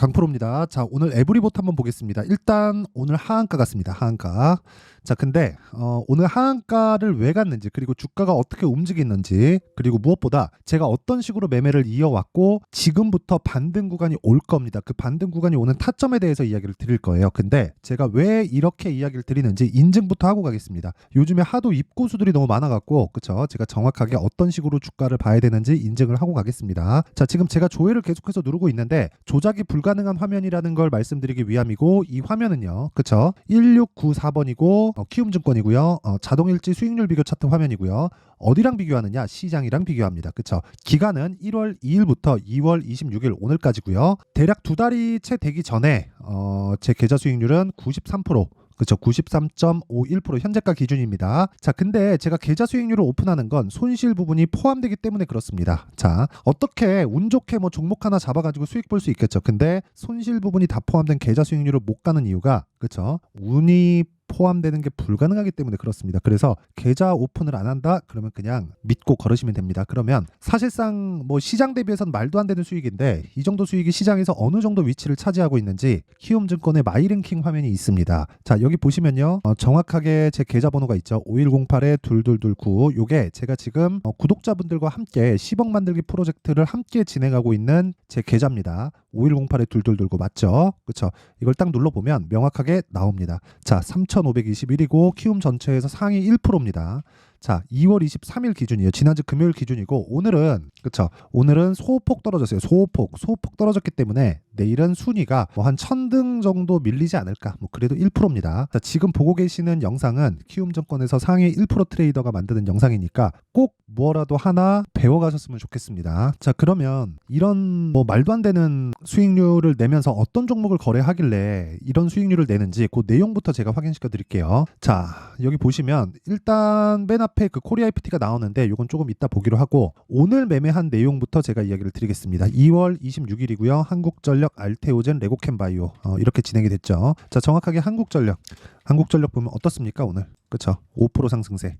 강프로입니다. 자, 오늘 에브리봇 한번 보겠습니다. 일단 오늘 하한가 같습니다. 하한가. 자, 근데 오늘 하한가를 왜 갔는지, 그리고 주가가 어떻게 움직이는지, 그리고 무엇보다 제가 어떤 식으로 매매를 이어왔고 지금부터 반등 구간이 올 겁니다. 그 반등 구간이 오는 타점에 대해서 이야기를 드릴 거예요. 근데 제가 왜 이렇게 이야기를 드리는지 인증부터 하고 가겠습니다. 요즘에 하도 입고수들이 너무 많아갖고, 그쵸? 제가 정확하게 어떤 식으로 주가를 봐야 되는지 인증을 하고 가겠습니다. 자, 지금 제가 조회를 계속해서 누르고 있는데 조작이 불가능한 화면이라는 걸 말씀드리기 위함이고, 이 화면은요, 그쵸? 1694번이고 키움증권이고요. 자동일지 수익률 비교 차트 화면이고요. 어디랑 비교하느냐? 시장이랑 비교합니다. 그쵸? 기간은 1월 2일부터 2월 26일 오늘까지고요. 대략 두 달이 채 되기 전에 제 계좌 수익률은 93%, 그쵸? 93.51% 현재가 기준입니다. 자, 근데 제가 계좌 수익률을 오픈하는 건 손실 부분이 포함되기 때문에 그렇습니다. 자, 어떻게 운 좋게 뭐 종목 하나 잡아가지고 수익 볼 수 있겠죠. 근데 손실 부분이 다 포함된 계좌 수익률을 못 가는 이유가, 그쵸? 운이 포함되는 게 불가능하기 때문에 그렇습니다. 그래서 계좌 오픈을 안 한다? 그러면 그냥 믿고 걸으시면 됩니다. 그러면 사실상 뭐 시장 대비해서는 말도 안 되는 수익인데, 이 정도 수익이 시장에서 어느 정도 위치를 차지하고 있는지 키움증권의 마이랭킹 화면이 있습니다. 자, 여기 보시면요, 정확하게 제 계좌번호가 있죠. 5108-2229. 요게 제가 지금 구독자분들과 함께 10억 만들기 프로젝트를 함께 진행하고 있는 제 계좌입니다. 5108-2229 맞죠? 그쵸? 이걸 딱 눌러보면 명확하게 나옵니다. 자, 3521이고 키움 전체에서 상위 1%입니다. 자, 2월 23일 기준이에요. 지난주 금요일 기준이고, 오늘은, 그쵸? 오늘은 소폭 떨어졌어요. 소폭 떨어졌기 때문에 내일은 순위가 뭐 한 1000등 정도 밀리지 않을까. 뭐 그래도 1%입니다. 자, 지금 보고 계시는 영상은 키움증권에서 상위 1% 트레이더가 만드는 영상이니까 꼭 뭐라도 하나 배워가셨으면 좋겠습니다. 자, 그러면 이런 뭐 말도 안 되는 수익률을 내면서 어떤 종목을 거래하길래 이런 수익률을 내는지 그 내용부터 제가 확인시켜 드릴게요. 자, 여기 보시면 일단 맨 앞에 그 코리아 FT가 나오는데 이건 조금 이따 보기로 하고, 오늘 매매한 내용부터 제가 이야기를 드리겠습니다. 2월 26일이고요. 한국전력, 알테오젠, 레고캠바이오 이렇게 진행이 됐죠. 자, 정확하게 한국전력 보면 어떻습니까 오늘? 그쵸? 5% 상승세.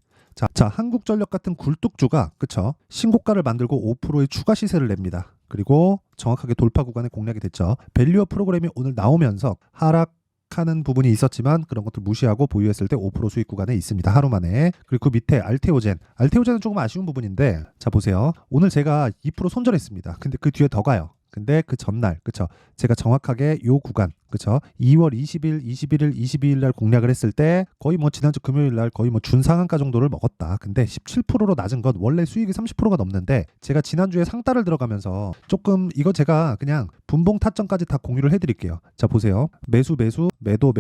자, 한국전력 같은 굴뚝주가, 그쵸? 신고가를 만들고 5%의 추가 시세를 냅니다. 그리고 정확하게 돌파 구간에 공략이 됐죠. 밸류어 프로그램이 오늘 나오면서 하락하는 부분이 있었지만 그런 것들 무시하고 보유했을 때 5% 수익 구간에 있습니다. 하루 만에. 그리고 그 밑에 알테오젠은 조금 아쉬운 부분인데, 자, 보세요. 오늘 제가 2% 손절했습니다. 근데 그 뒤에 더 가요. 근데 그 전날, 그쵸? 제가 정확하게 요 구간, 그쵸? 2월 20일, 21일, 22일 날 공략을 했을 때 거의 뭐 지난주 금요일 날 거의 뭐 준상한가 정도를 먹었다. 근데 17%로 낮은 건 원래 수익이 30%가 넘는데, 제가 지난주에 상따를 들어가면서 조금 이거 제가 그냥 분봉 타점까지 다 공유를 해드릴게요. 자, 보세요. 매수, 매도,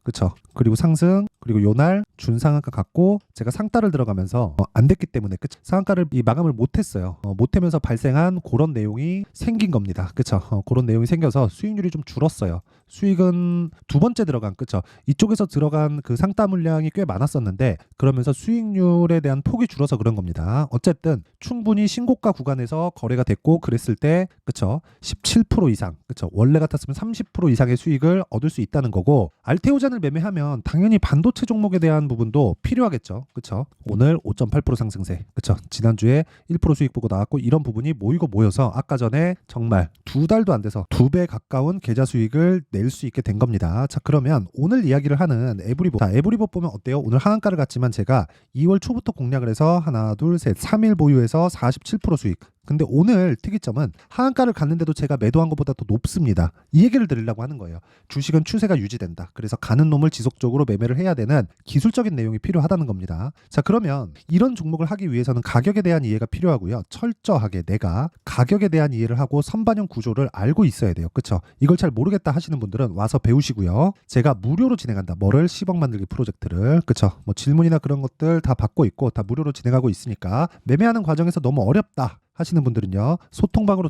그쵸? 그리고 상승, 그리고 요날 준상한가 갖고 제가 상따를 들어가면서 안 됐기 때문에, 그쵸? 상한가를 마감을 못했어요. 못하면서 발생한 그런 내용이 생긴 겁니다. 그쵸? 그런 내용이 생겨서 수익률이 좀 줄었어요. 수익은 두 번째 들어간, 그쵸? 이쪽에서 들어간 그 상따 물량이 꽤 많았었는데, 그러면서 수익률에 대한 폭이 줄어서 그런 겁니다. 어쨌든 충분히 신고가 구간에서 거래가 됐고 그랬을 때, 그쵸? 17% 이상, 그쵸? 원래 같았으면 30% 이상의 수익을 얻을 수 있다는 거고, 알테오젠을 매매하면 당연히 반도체 종목에 대한 부분도 필요하겠죠. 그쵸? 오늘 5.8% 상승세, 그쵸? 지난주에 1% 수익 보고 나왔고, 이런 부분이 모여서 아까 전에 정말 두 달도 안 돼서 2배 가까운 계좌 수익을 낼 수 있게 된 겁니다. 자, 그러면 오늘 이야기를 하는 에브리봇. 자, 에브리봇 보면 어때요? 오늘 하한가를 갔지만 제가 2월 초부터 공략을 해서 하나, 둘, 셋, 3일 보유해서 47% 수익. 근데 오늘 특이점은 하한가를 갔는데도 제가 매도한 것보다 더 높습니다. 이 얘기를 드리려고 하는 거예요. 주식은 추세가 유지된다. 그래서 가는 놈을 지속적으로 매매를 해야 되는 기술적인 내용이 필요하다는 겁니다. 자, 그러면 이런 종목을 하기 위해서는 가격에 대한 이해가 필요하고요. 철저하게 내가 가격에 대한 이해를 하고 선반영 구조를 알고 있어야 돼요. 그쵸? 이걸 잘 모르겠다 하시는 분들은 와서 배우시고요. 제가 무료로 진행한다. 뭐를? 10억 만들기 프로젝트를. 그쵸? 뭐 질문이나 그런 것들 다 받고 있고 다 무료로 진행하고 있으니까, 매매하는 과정에서 너무 어렵다 하시는 분들은요, 소통방으로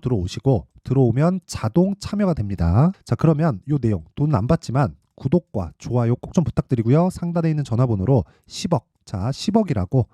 들어오면 자동 참여가 됩니다. 자, 그러면 이 내용 돈 안 받지만 구독과 좋아요 꼭 좀 부탁드리고요. 상단에 있는 전화번호로 10억, 자 10억이라고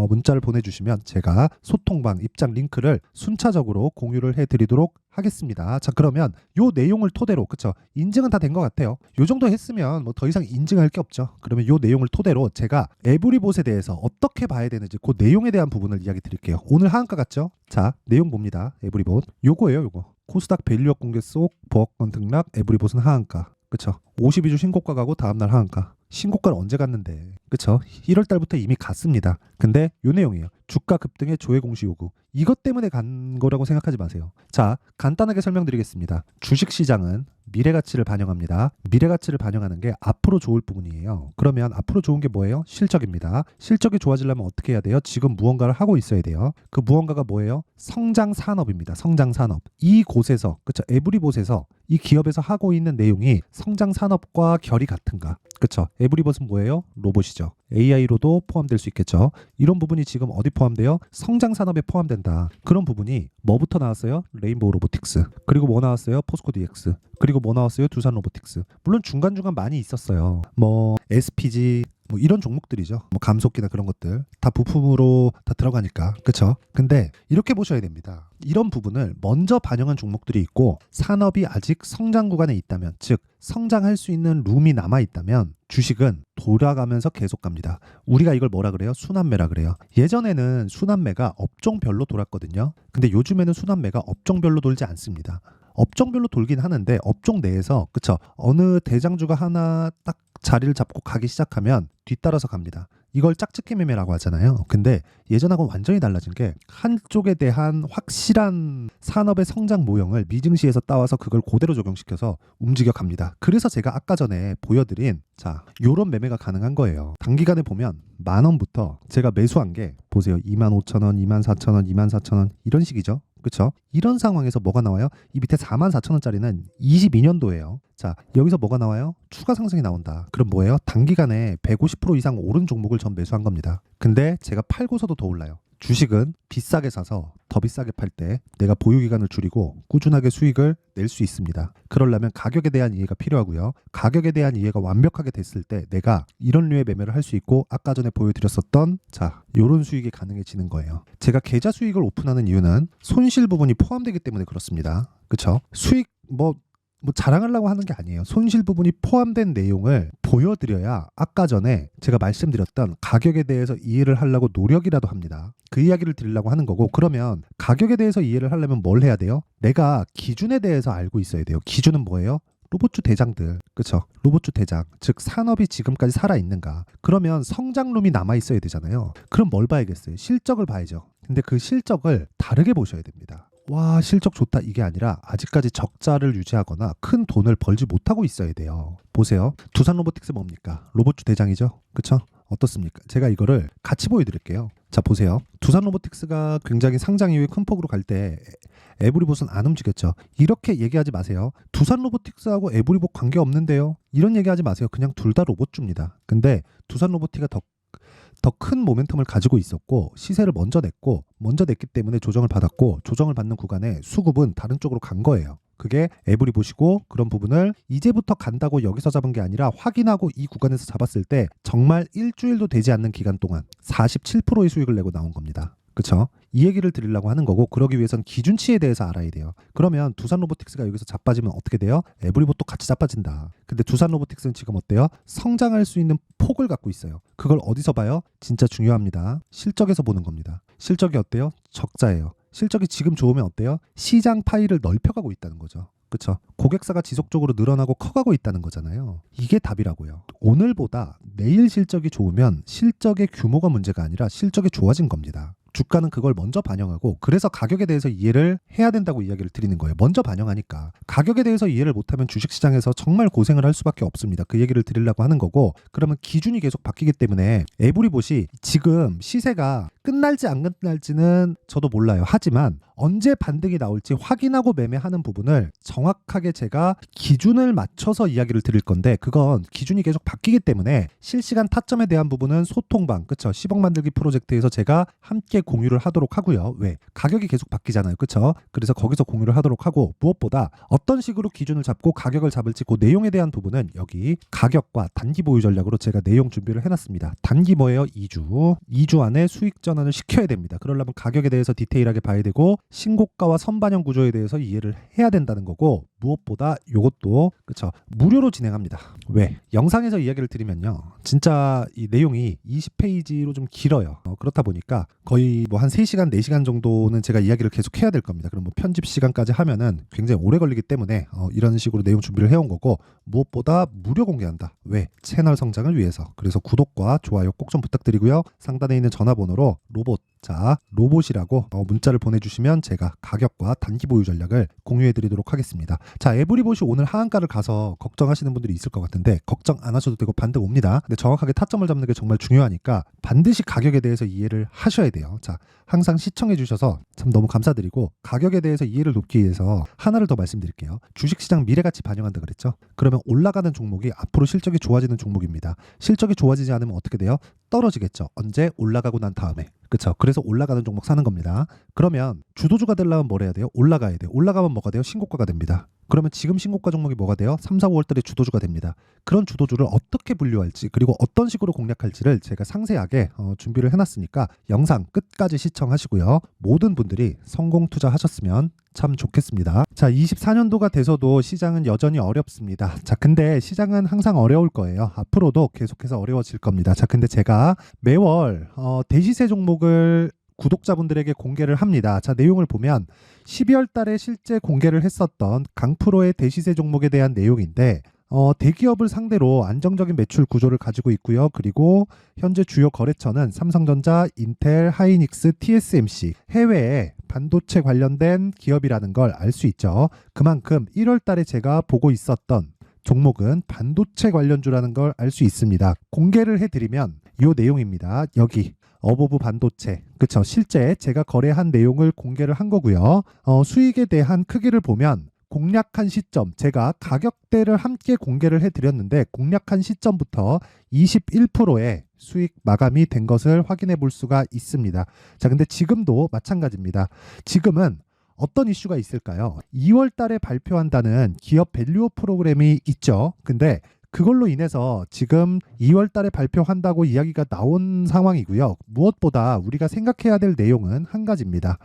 문자를 보내주시면 제가 소통방 입장 링크를 순차적으로 공유를 해드리도록 하겠습니다. 자, 그러면 요 내용을 토대로, 그쵸? 인증은 다 된 것 같아요. 요 정도 했으면 뭐 더 이상 인증할 게 없죠. 그러면 요 내용을 토대로 제가 에브리봇에 대해서 어떻게 봐야 되는지 그 내용에 대한 부분을 이야기 드릴게요. 오늘 하한가 같죠? 자, 내용 봅니다. 에브리봇 요거예요. 요거 코스닥 밸류업 공개 속 보합권 등락, 에브리봇은 하한가. 그쵸? 52주 신고가 가고 다음날 하한가. 신고가를 언제 갔는데, 그쵸? 1월 달부터 이미 갔습니다. 근데 요 내용이에요. 주가 급등의 조회 공시 요구. 이것 때문에 간 거라고 생각하지 마세요. 자, 간단하게 설명드리겠습니다. 주식시장은 미래가치를 반영합니다. 미래가치를 반영하는 게 앞으로 좋을 부분이에요. 그러면 앞으로 좋은 게 뭐예요? 실적입니다. 실적이 좋아지려면 어떻게 해야 돼요? 지금 무언가를 하고 있어야 돼요. 그 무언가가 뭐예요? 성장산업입니다. 성장산업. 이곳에서, 그쵸? 에브리봇에서 이 기업에서 하고 있는 내용이 성장산업과 결이 같은가? 그쵸? 에브리봇은 뭐예요? 로봇이죠. AI로도 포함될 수 있겠죠. 이런 부분이 지금 어디 포함돼요? 성장산업에 포함된다. 그런 부분이 뭐부터 나왔어요? 레인보우 로보틱스. 그리고 뭐 나왔어요? 포스코 DX. 그리고 뭐 나왔어요? 두산 로보틱스. 물론 중간중간 많이 있었어요. 뭐 SPG 뭐 이런 종목들이죠. 뭐 감속기나 그런 것들 다 부품으로 다 들어가니까. 그쵸? 근데 이렇게 보셔야 됩니다. 이런 부분을 먼저 반영한 종목들이 있고 산업이 아직 성장 구간에 있다면, 즉 성장할 수 있는 룸이 남아 있다면 주식은 돌아가면서 계속 갑니다. 우리가 이걸 뭐라 그래요? 순환매라 그래요. 예전에는 순환매가 업종별로 돌았거든요. 근데 요즘에는 순환매가 업종별로 돌지 않습니다. 업종별로 돌긴 하는데 업종 내에서, 그쵸? 어느 대장주가 하나 딱 자리를 잡고 가기 시작하면 뒤따라서 갑니다. 이걸 짝짓기 매매라고 하잖아요. 근데 예전하고 완전히 달라진 게 한쪽에 대한 확실한 산업의 성장 모형을 미증시에서 따와서 그걸 그대로 적용시켜서 움직여 갑니다. 그래서 제가 아까 전에 보여드린 자, 요런 매매가 가능한 거예요. 단기간에 보면 10,000원부터 제가 매수한 게 보세요. 25,000원, 24,000원, 24,000원 이런 식이죠. 그렇죠? 이런 상황에서 뭐가 나와요? 이 밑에 44,000원짜리는 22년도예요. 자, 여기서 뭐가 나와요? 추가 상승이 나온다. 그럼 뭐예요? 단기간에 150% 이상 오른 종목을 전 매수한 겁니다. 근데 제가 팔고서도 더 올라요. 주식은 비싸게 사서 더 비싸게 팔 때 내가 보유기간을 줄이고 꾸준하게 수익을 낼 수 있습니다. 그러려면 가격에 대한 이해가 필요하고요. 가격에 대한 이해가 완벽하게 됐을 때 내가 이런 류의 매매를 할 수 있고 아까 전에 보여드렸었던 자, 요런 수익이 가능해지는 거예요. 제가 계좌 수익을 오픈하는 이유는 손실 부분이 포함되기 때문에 그렇습니다. 그쵸? 수익 뭐 자랑하려고 하는 게 아니에요. 손실 부분이 포함된 내용을 보여드려야 아까 전에 제가 말씀드렸던 가격에 대해서 이해를 하려고 노력이라도 합니다. 그 이야기를 드리려고 하는 거고, 그러면 가격에 대해서 이해를 하려면 뭘 해야 돼요? 내가 기준에 대해서 알고 있어야 돼요. 기준은 뭐예요? 로봇주 대장들, 그쵸? 로봇주 대장, 즉 산업이 지금까지 살아있는가? 그러면 성장룸이 남아있어야 되잖아요. 그럼 뭘 봐야겠어요? 실적을 봐야죠. 근데 그 실적을 다르게 보셔야 됩니다. 와, 실적 좋다 이게 아니라 아직까지 적자를 유지하거나 큰 돈을 벌지 못하고 있어야 돼요. 보세요. 두산 로보틱스 뭡니까? 로봇주 대장이죠. 그쵸? 어떻습니까? 제가 이거를 같이 보여드릴게요. 자, 보세요. 두산 로보틱스가 굉장히 상장 이후에 큰 폭으로 갈 때 에브리봇은 안 움직였죠. 이렇게 얘기하지 마세요. 두산 로보틱스하고 에브리봇 관계없는데요. 이런 얘기하지 마세요. 그냥 둘 다 로봇주입니다. 근데 두산 로보틱스가 더 큰 모멘텀을 가지고 있었고 시세를 먼저 냈기 때문에 조정을 받았고 조정을 받는 구간에 수급은 다른 쪽으로 간 거예요. 그게 에브리봇이고 그런 부분을 이제부터 간다고 여기서 잡은 게 아니라 확인하고 이 구간에서 잡았을 때 정말 일주일도 되지 않는 기간 동안 47%의 수익을 내고 나온 겁니다. 그쵸? 이 얘기를 드리려고 하는 거고, 그러기 위해선 기준치에 대해서 알아야 돼요. 그러면 두산 로보틱스가 여기서 자빠지면 어떻게 돼요? 에브리봇도 같이 자빠진다. 근데 두산 로보틱스는 지금 어때요? 성장할 수 있는 폭을 갖고 있어요. 그걸 어디서 봐요? 진짜 중요합니다. 실적에서 보는 겁니다. 실적이 어때요? 적자예요. 실적이 지금 좋으면 어때요? 시장 파이를 넓혀가고 있다는 거죠. 그쵸? 고객사가 지속적으로 늘어나고 커가고 있다는 거잖아요. 이게 답이라고요. 오늘보다 내일 실적이 좋으면 실적의 규모가 문제가 아니라 실적이 좋아진 겁니다. 주가는 그걸 먼저 반영하고, 그래서 가격에 대해서 이해를 해야 된다고 이야기를 드리는 거예요. 먼저 반영하니까. 가격에 대해서 이해를 못하면 주식시장에서 정말 고생을 할 수밖에 없습니다. 그 얘기를 드리려고 하는 거고, 그러면 기준이 계속 바뀌기 때문에 에브리봇이 지금 시세가 끝날지 안 끝날지는 저도 몰라요. 하지만 언제 반등이 나올지 확인하고 매매하는 부분을 정확하게 제가 기준을 맞춰서 이야기를 드릴 건데, 그건 기준이 계속 바뀌기 때문에 실시간 타점에 대한 부분은 소통방, 그쵸? 10억 만들기 프로젝트에서 제가 함께 공유를 하도록 하고요. 왜? 가격이 계속 바뀌잖아요. 그쵸? 그래서 거기서 공유를 하도록 하고, 무엇보다 어떤 식으로 기준을 잡고 가격을 잡을지 그 내용에 대한 부분은 여기 가격과 단기 보유 전략으로 제가 내용 준비를 해놨습니다. 단기 뭐예요? 2주 안에 수익 전환을 시켜야 됩니다. 그러려면 가격에 대해서 디테일하게 봐야 되고 신고가와 선반영 구조에 대해서 이해를 해야 된다는 거고, 무엇보다 요것도 그쵸 무료로 진행합니다. 왜? 영상에서 이야기를 드리면요 진짜 이 내용이 20페이지로 좀 길어요. 그렇다 보니까 거의 뭐 한 3시간 4시간 정도는 제가 이야기를 계속 해야 될 겁니다. 그럼 뭐 편집 시간까지 하면은 굉장히 오래 걸리기 때문에 이런 식으로 내용 준비를 해온 거고, 무엇보다 무료 공개한다. 왜? 채널 성장을 위해서. 그래서 구독과 좋아요 꼭 좀 부탁드리고요. 상단에 있는 전화번호로 로봇이라고 문자를 보내주시면 제가 가격과 단기 보유 전략을 공유해드리도록 하겠습니다. 자, 에브리봇이 오늘 하한가를 가서 걱정하시는 분들이 있을 것 같은데 걱정 안 하셔도 되고 반등 옵니다. 근데 정확하게 타점을 잡는 게 정말 중요하니까 반드시 가격에 대해서 이해를 하셔야 돼요. 자, 항상 시청해 주셔서 참 너무 감사드리고, 가격에 대해서 이해를 돕기 위해서 하나를 더 말씀드릴게요. 주식시장 미래가치 반영한다 그랬죠? 그러면 올라가는 종목이 앞으로 실적이 좋아지는 종목입니다. 실적이 좋아지지 않으면 어떻게 돼요? 떨어지겠죠. 언제? 올라가고 난 다음에. 그렇죠. 그래서 올라가는 종목 사는 겁니다. 그러면 주도주가 되려면 뭘 해야 돼요? 올라가야 돼요. 올라가면 뭐가 돼요? 신고가가 됩니다. 그러면 지금 신고가 종목이 뭐가 돼요? 3, 4, 5월 달에 주도주가 됩니다. 그런 주도주를 어떻게 분류할지, 그리고 어떤 식으로 공략할지를 제가 상세하게 준비를 해놨으니까 영상 끝까지 시청하시고요. 모든 분들이 성공 투자하셨으면 참 좋겠습니다. 자, 24년도가 돼서도 시장은 여전히 어렵습니다. 자, 근데 시장은 항상 어려울 거예요. 앞으로도 계속해서 어려워질 겁니다. 자, 근데 제가 매월 대시세 종목을 구독자분들에게 공개를 합니다. 자, 내용을 보면 12월 달에 실제 공개를 했었던 강프로의 대시세 종목에 대한 내용인데, 대기업을 상대로 안정적인 매출 구조를 가지고 있고요. 그리고 현재 주요 거래처는 삼성전자, 인텔, 하이닉스, TSMC, 해외에 반도체 관련된 기업이라는 걸 알 수 있죠. 그만큼 1월 달에 제가 보고 있었던 종목은 반도체 관련주라는 걸 알 수 있습니다. 공개를 해드리면 이 내용입니다. 여기 어보브 반도체, 그쵸? 실제 제가 거래한 내용을 공개를 한 거고요. 수익에 대한 크기를 보면 공략한 시점, 제가 가격대를 함께 공개를 해드렸는데 공략한 시점부터 21%의 수익 마감이 된 것을 확인해 볼 수가 있습니다. 자, 근데 지금도 마찬가지입니다. 지금은 어떤 이슈가 있을까요? 2월 달에 발표한다는 기업 밸류업 프로그램이 있죠. 근데 그걸로 인해서 지금 2월 달에 발표한다고 이야기가 나온 상황이고요. 무엇보다 우리가 생각해야 될 내용은 한 가지입니다.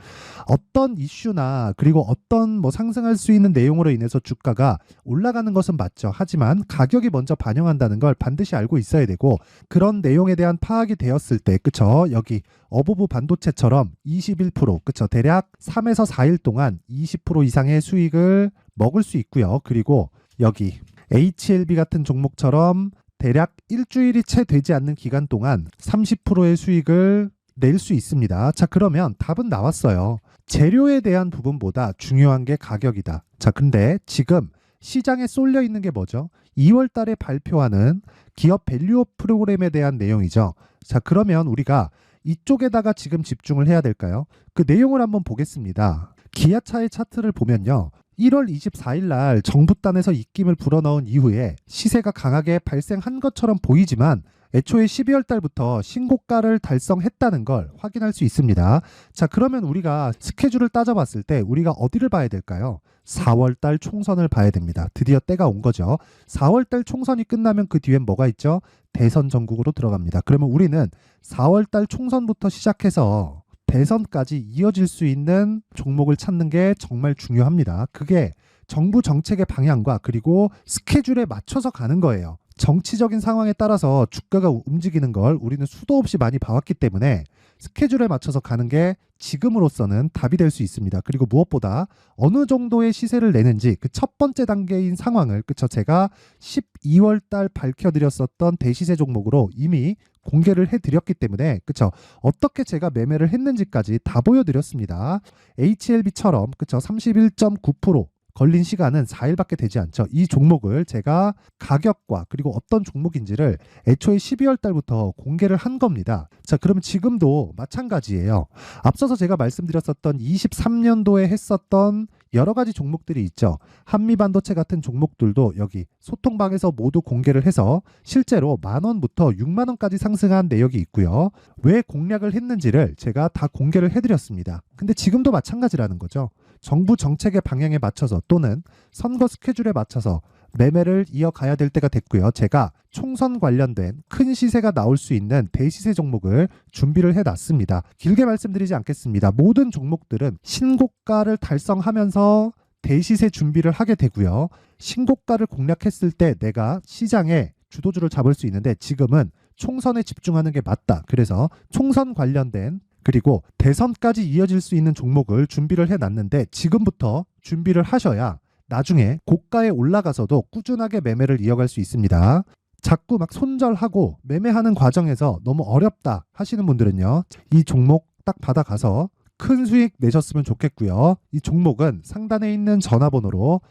어떤 이슈나 그리고 어떤 뭐 상승할 수 있는 내용으로 인해서 주가가 올라가는 것은 맞죠. 하지만 가격이 먼저 반영한다는 걸 반드시 알고 있어야 되고, 그런 내용에 대한 파악이 되었을 때, 그쵸? 여기 어보브 반도체처럼 21%, 그쵸? 대략 3에서 4일 동안 20% 이상의 수익을 먹을 수 있고요. 그리고 여기 HLB 같은 종목처럼 대략 일주일이 채 되지 않는 기간 동안 30%의 수익을 낼 수 있습니다. 자, 그러면 답은 나왔어요. 재료에 대한 부분보다 중요한 게 가격이다. 자, 근데 지금 시장에 쏠려 있는 게 뭐죠? 2월 달에 발표하는 기업 밸류업 프로그램에 대한 내용이죠. 자, 그러면 우리가 이쪽에다가 지금 집중을 해야 될까요? 그 내용을 한번 보겠습니다. 기아차의 차트를 보면요. 1월 24일 날 정부단에서 입김을 불어넣은 이후에 시세가 강하게 발생한 것처럼 보이지만 애초에 12월 달부터 신고가를 달성했다는 걸 확인할 수 있습니다. 자, 그러면 우리가 스케줄을 따져봤을 때 우리가 어디를 봐야 될까요? 4월 달 총선을 봐야 됩니다. 드디어 때가 온 거죠. 4월 달 총선이 끝나면 그 뒤엔 뭐가 있죠? 대선 전국으로 들어갑니다. 그러면 우리는 4월 달 총선부터 시작해서 대선까지 이어질 수 있는 종목을 찾는 게 정말 중요합니다. 그게 정부 정책의 방향과 그리고 스케줄에 맞춰서 가는 거예요. 정치적인 상황에 따라서 주가가 움직이는 걸 우리는 수도 없이 많이 봐왔기 때문에 스케줄에 맞춰서 가는 게 지금으로서는 답이 될 수 있습니다. 그리고 무엇보다 어느 정도의 시세를 내는지 그 첫 번째 단계인 상황을, 그쵸? 제가 12월 달 밝혀드렸었던 대시세 종목으로 이미 공개를 해드렸기 때문에, 그쵸? 어떻게 제가 매매를 했는지까지 다 보여드렸습니다. HLB처럼, 그쵸? 31.9% 걸린 시간은 4일밖에 되지 않죠. 이 종목을 제가 가격과 그리고 어떤 종목인지를 애초에 12월 달부터 공개를 한 겁니다. 자, 그러면 지금도 마찬가지예요. 앞서서 제가 말씀드렸었던 23년도에 했었던 여러 가지 종목들이 있죠. 한미반도체 같은 종목들도 여기 소통방에서 모두 공개를 해서 실제로 10,000원부터 60,000원까지 상승한 내역이 있고요. 왜 공략을 했는지를 제가 다 공개를 해드렸습니다. 근데 지금도 마찬가지라는 거죠. 정부 정책의 방향에 맞춰서 또는 선거 스케줄에 맞춰서 매매를 이어가야 될 때가 됐고요. 제가 총선 관련된 큰 시세가 나올 수 있는 대시세 종목을 준비를 해놨습니다. 길게 말씀드리지 않겠습니다. 모든 종목들은 신고가를 달성하면서 대시세 준비를 하게 되고요. 신고가를 공략했을 때 내가 시장에 주도주를 잡을 수 있는데 지금은 총선에 집중하는 게 맞다. 그래서 총선 관련된 그리고 대선까지 이어질 수 있는 종목을 준비를 해놨는데 지금부터 준비를 하셔야 나중에 고가에 올라가서도 꾸준하게 매매를 이어갈 수 있습니다. 자꾸 막 손절하고 매매하는 과정에서 너무 어렵다 하시는 분들은요. 이 종목 딱 받아가서 큰 수익 내셨으면 좋겠고요. 이 종목은 상단에 있는 전화번호로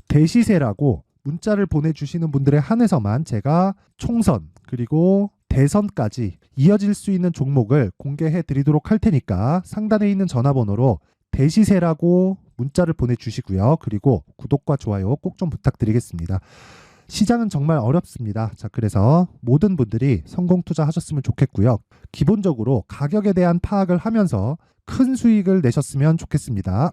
대시세라고 문자를 보내주시는 분들에 한해서만 제가 총선 그리고 대선까지 이어질 수 있는 종목을 공개해 드리도록 할 테니까 상단에 있는 전화번호로 대시세라고 문자를 보내주시고요. 그리고 구독과 좋아요 꼭 좀 부탁드리겠습니다. 시장은 정말 어렵습니다. 자, 그래서 모든 분들이 성공 투자하셨으면 좋겠고요. 기본적으로 가격에 대한 파악을 하면서 큰 수익을 내셨으면 좋겠습니다.